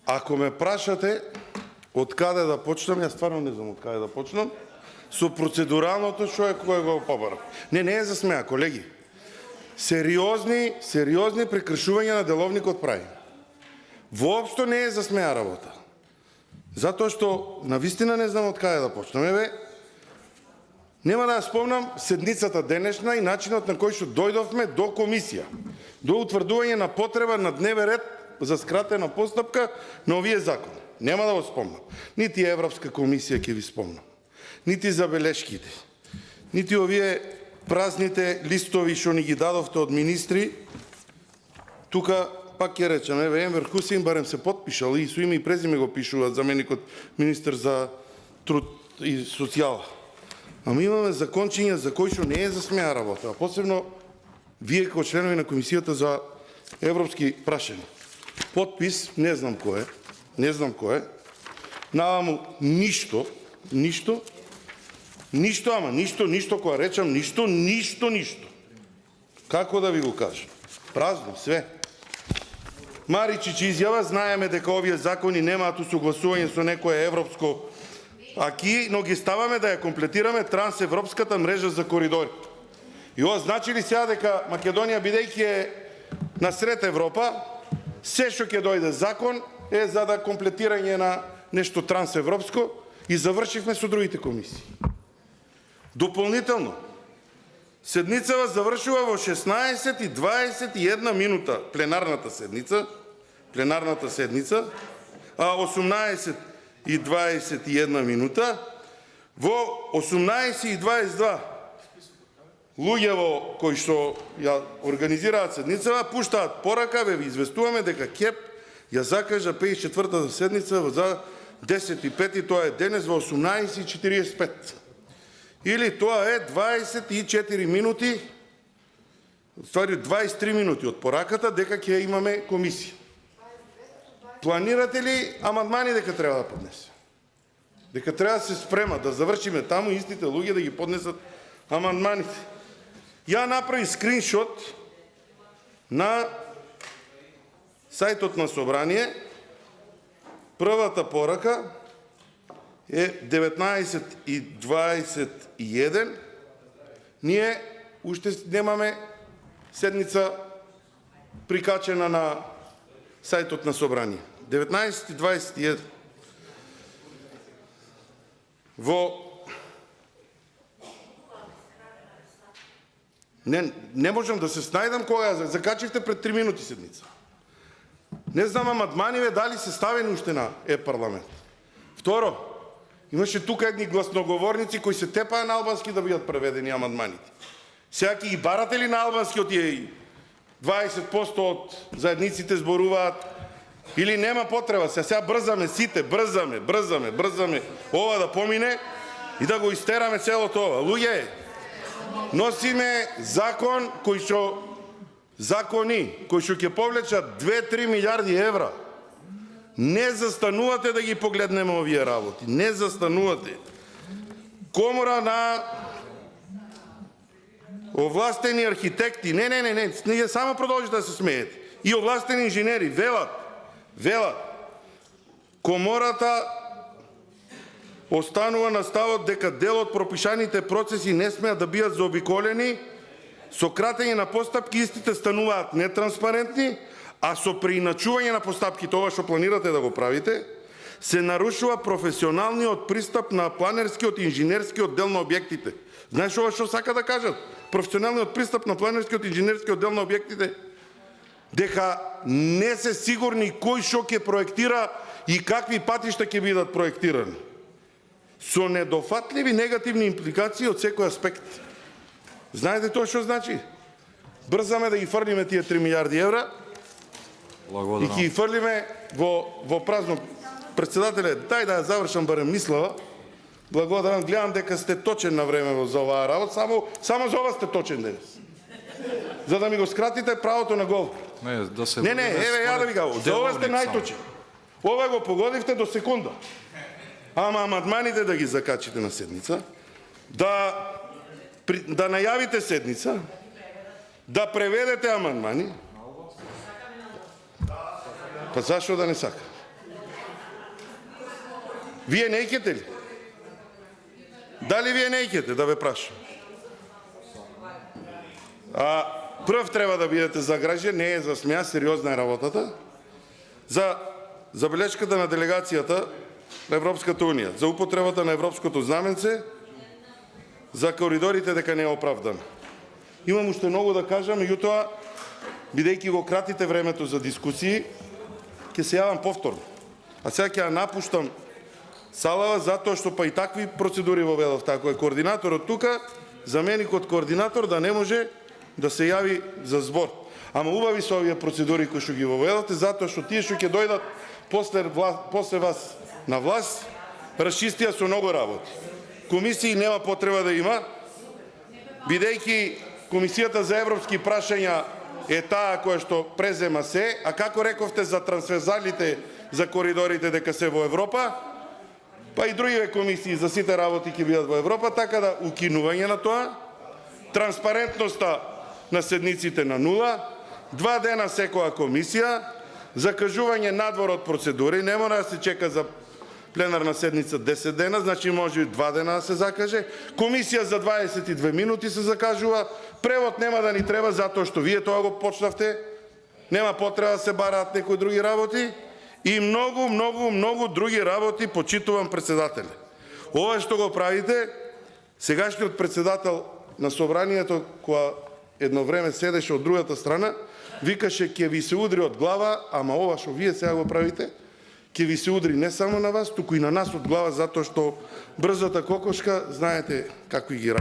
Ако ме прашате од каде да почнам, јас стварно не знам од каде да почнам, со процедуралното што е кој го побара. Не е за смеа, колеги. Сериозни прекршувања на деловникот прави. Воопшто не е за смеа работа. Затоа што навистина не знам од каде да почнам. Нема да ја спомнам седницата денешна и начинот на кој што дојдовме до комисија, до утврдување на потреба на дневен ред за скратена постапка на овие закони. Нема да го спомнам. Нити Европска комисија ќе ви спомнам. Нити забелешките. Нити овие празните листови што ни ги дадовте од министри. Тука пак ќе речем, Енвер Хусейн барем се потпишал и со име и презиме го пишуваат заменикот министер за труд и социјала. Ама имаме закончиња за кои што не е за смеа работа, а посебно вие како членови на комисијата за европски прашања. Подпис, не знам кој е, наваму ништо, кога речам ништо. Како да ви го кажам? Празно, све. Маричич изјава, знаеме дека овие закони немаат усогласување со некое европско аки, но ги ставаме да ја комплетираме трансевропската мрежа за коридори. И ова значи ли сега дека Македонија, бидејќи е насред Европа, се што ќе дојде закон е за да комплетирање на нешто трансевропско и завршивме со другите комисии. Дополнително, седницава завршува во 16:21 минута пленарната седница, а 18:21 минута, во 18:22 луѓето кои што ја организираат седницава пуштаат порака, ве ви известуваме дека КЕП ја закажа 54-та седница за 10:05, тоа е денес во 18:45. Или тоа е 24 минути, ствари 23 минути од пораката дека ќе имаме комисија. Планирате ли амандмани дека треба да поднесе? Дека треба да се спремат, да завршиме таму истите луѓе да ги поднесат амандманите. Ја направи скриншот на сајтот на собрание. Првата порака е 19:21. Ние уште немаме седница прикачена на сајтот на собрание. 19:21. Не можам да се снајдам кога закачивте пред 3 минути седница. Не знам амандманиве дали се ставени уште на парламент. Второ, имаше тука едни гласноговорници кои се тепаа на албански да бидат преведени амандманите. Сега ќе ги барате ли на албански од тие 20% од заедниците зборуваат или нема потреба? Сега брзаме сите, брзаме ова да помине и да го истераме целото ова. Луѓе, носиме закони кои што ќе повлечат 2-3 милиарди евра. Не застанувате да ги погледнеме овие работи. Не застанувате. Комора на овластени архитекти. Не, само продолжите да се смеете. И овластени инженери велат. Комората останува на ставот дека дел од пропишаните процеси не смеат да бидат заобиколени. Со кратење на постапки истите стануваат нетранспарентни, а со преиначување на постапките, ова што планирате да го правите, се нарушува професионалниот пристап на планерскиот и инженерскиот дел на објектите. Знаеш ова што сака да кажат? Професионалниот пристап на планерскиот и инженерскиот дел на објектите? Дека не се сигурни кој што ќе проектира и какви патишта ќе бидат проектирани. Со недофатливи негативни импликации од секој аспект. Знаете тоа што значи? Брзаме да ги фрлиме тие 3 милиарди евра и ќе ги фрлиме во празно. Председателе, дај да ја завршам барем мислава. Благодарам, гледам дека сте точен на време за оваа работа, само за ова сте точен денес. За да ми го скратите правото на гол. Не, ја да ви кажам, за ова сте најточен. Ова го погодивте до секунда. Ама амандманите да ги закачите на седница, да најавите седница, да преведете амандмани. Па зашто да не сака? Вие не икете ли? Дали вие не икете, да ве прашам? Пръв трябва да бидете загражден, не е за смея, сериозна е работата. За забележката на делегацията на Европската уния, за употребата на европското знаменце, за коридорите дека не е оправдан. Имам още много да кажа, меѓутоа, бидејќи го кратите времето за дискусии, ќе се јавам повторно. А сега ќе ја напуштам салава, затоа што па и такви процедури воведов. Ако е координаторот тука, за мене код координатор да не може да се јави за збор. Ама убави се овие процедури кои што ги воведовте, затоа што тие што ќе дојдат после вас на власт, расчистија со многу работи. Комисии нема потреба да има, бидејќи Комисијата за европски прашања е таа која што презема се, а како рековте за трансферзалите, за коридорите дека се во Европа, па и другиве комисии за сите работи ќе бидат во Европа, така да укинување на тоа, транспарентноста на седниците на нула, 2 дена секоја комисија, закажување надвор од процедури, не мора да се чека за пленарна седница 10 дена, значи може 2 дена да се закаже, комисија за 22 минути се закажува, превод нема да ни треба затоа што вие тоа го почнавте, нема потреба да се бараат некои други работи и многу други работи, почитувам председателя. Ова што го правите, сегашниот председател на собранието, која едно време седеше од другата страна, викаше ќе ви се удри од глава, ама ова што вие сега го правите, ќе ви се удри не само на вас, туку и на нас од глава, затоа што брзата кокошка, знаете какви ги